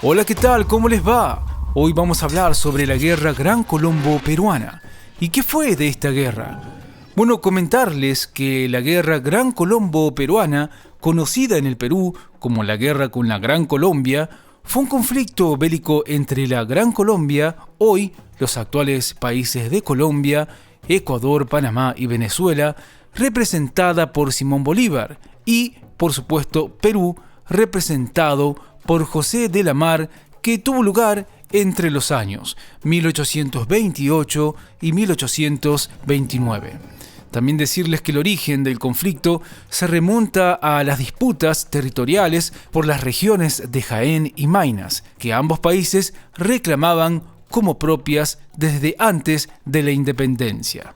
Hola, ¿qué tal? ¿Cómo les va? Hoy vamos a hablar sobre la guerra Gran Colombo peruana. ¿Y qué fue de esta guerra? Bueno, comentarles que la guerra Gran Colombo peruana, conocida en el Perú como la guerra con la Gran Colombia, fue un conflicto bélico entre la Gran Colombia, hoy los actuales países de Colombia, Ecuador, Panamá y Venezuela, representada por Simón Bolívar, y, por supuesto, Perú, representado por José de la Mar, que tuvo lugar entre los años 1828 y 1829. También decirles que el origen del conflicto se remonta a las disputas territoriales por las regiones de Jaén y Maynas, que ambos países reclamaban como propias desde antes de la independencia.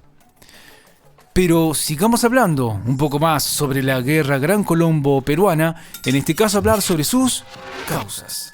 Pero sigamos hablando un poco más sobre la guerra Gran Colombo peruana, en este caso hablar sobre sus causas.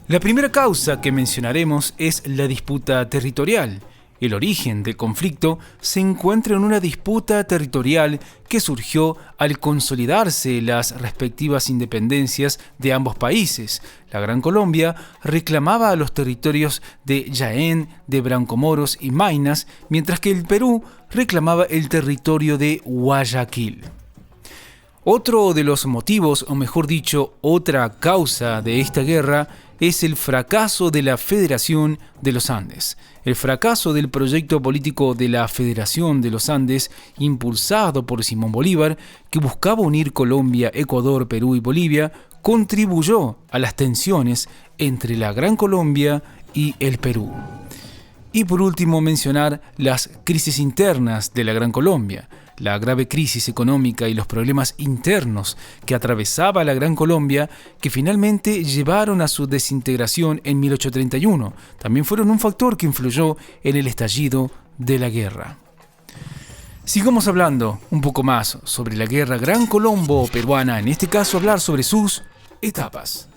La primera causa que mencionaremos es la disputa territorial. El origen del conflicto se encuentra en una disputa territorial que surgió al consolidarse las respectivas independencias de ambos países. La Gran Colombia reclamaba los territorios de Jaén, de Brancomoros y Maynas, mientras que el Perú reclamaba el territorio de Guayaquil. Otro de los motivos, o mejor dicho, otra causa de esta guerra es el fracaso de la Federación de los Andes. El fracaso del proyecto político de la Federación de los Andes, impulsado por Simón Bolívar, que buscaba unir Colombia, Ecuador, Perú y Bolivia, contribuyó a las tensiones entre la Gran Colombia y el Perú. Y por último, mencionar las crisis internas de la Gran Colombia. La grave crisis económica y los problemas internos que atravesaba la Gran Colombia, que finalmente llevaron a su desintegración en 1831, también fueron un factor que influyó en el estallido de la guerra. Sigamos hablando un poco más sobre la guerra Gran Colombo peruana, en este caso hablar sobre sus etapas.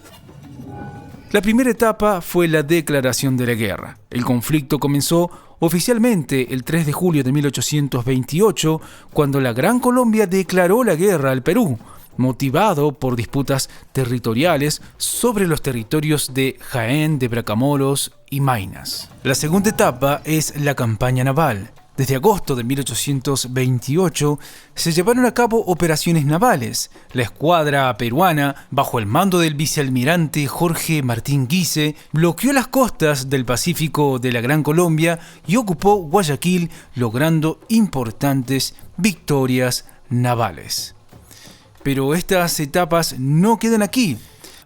La primera etapa fue la declaración de la guerra. El conflicto comenzó oficialmente el 3 de julio de 1828, cuando la Gran Colombia declaró la guerra al Perú, motivado por disputas territoriales sobre los territorios de Jaén, de Bracamoros y Maynas. La segunda etapa es la campaña naval. Desde agosto de 1828 se llevaron a cabo operaciones navales. La escuadra peruana, bajo el mando del vicealmirante Jorge Martín Guise, bloqueó las costas del Pacífico de la Gran Colombia y ocupó Guayaquil, logrando importantes victorias navales. Pero estas etapas no quedan aquí.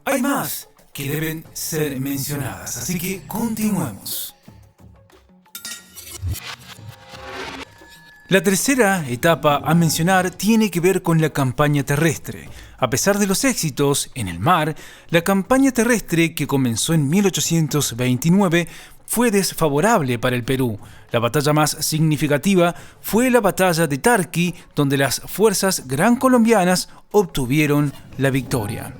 Hay más que deben ser mencionadas, así que continuemos. La tercera etapa a mencionar tiene que ver con la campaña terrestre. A pesar de los éxitos en el mar, la campaña terrestre que comenzó en 1829 fue desfavorable para el Perú. La batalla más significativa fue la batalla de Tarqui, donde las fuerzas gran colombianas obtuvieron la victoria.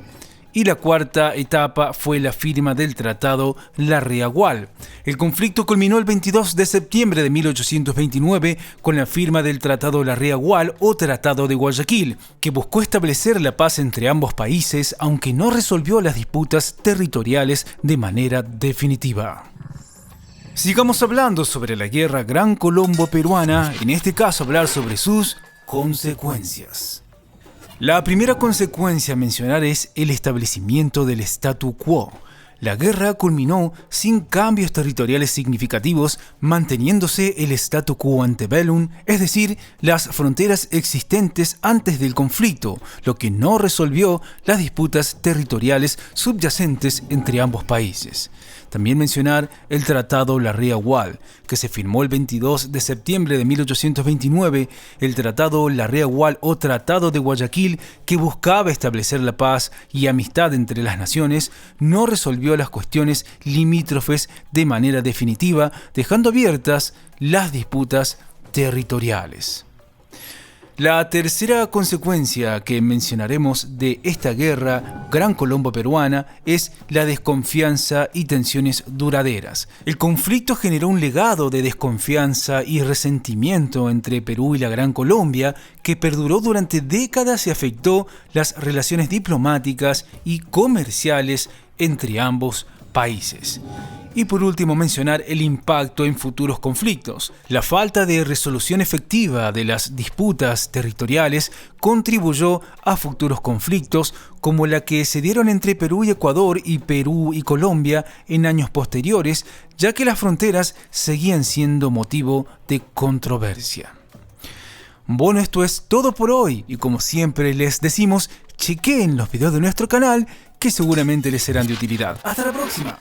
Y la cuarta etapa fue la firma del Tratado Larrea-Gual. El conflicto culminó el 22 de septiembre de 1829 con la firma del Tratado Larrea-Gual o Tratado de Guayaquil, que buscó establecer la paz entre ambos países, aunque no resolvió las disputas territoriales de manera definitiva. Sigamos hablando sobre la guerra Gran Colombo peruana, en este caso hablar sobre sus consecuencias. La primera consecuencia a mencionar es el establecimiento del statu quo. La guerra culminó sin cambios territoriales significativos, manteniéndose el statu quo ante bellum, es decir, las fronteras existentes antes del conflicto, lo que no resolvió las disputas territoriales subyacentes entre ambos países. También mencionar el Tratado Larrea-Gual, que se firmó el 22 de septiembre de 1829, el Tratado Larrea-Gual o Tratado de Guayaquil, que buscaba establecer la paz y amistad entre las naciones, no resolvió las cuestiones limítrofes de manera definitiva, dejando abiertas las disputas territoriales. La tercera consecuencia que mencionaremos de esta guerra gran colombo-peruana es la desconfianza y tensiones duraderas. El conflicto generó un legado de desconfianza y resentimiento entre Perú y la Gran Colombia que perduró durante décadas y afectó las relaciones diplomáticas y comerciales entre ambos países. Y por último mencionar el impacto en futuros conflictos. La falta de resolución efectiva de las disputas territoriales contribuyó a futuros conflictos como la que se dieron entre Perú y Ecuador y Perú y Colombia en años posteriores, ya que las fronteras seguían siendo motivo de controversia. Bueno, esto es todo por hoy y como siempre les decimos, chequeen los videos de nuestro canal que seguramente les serán de utilidad. ¡Hasta la próxima!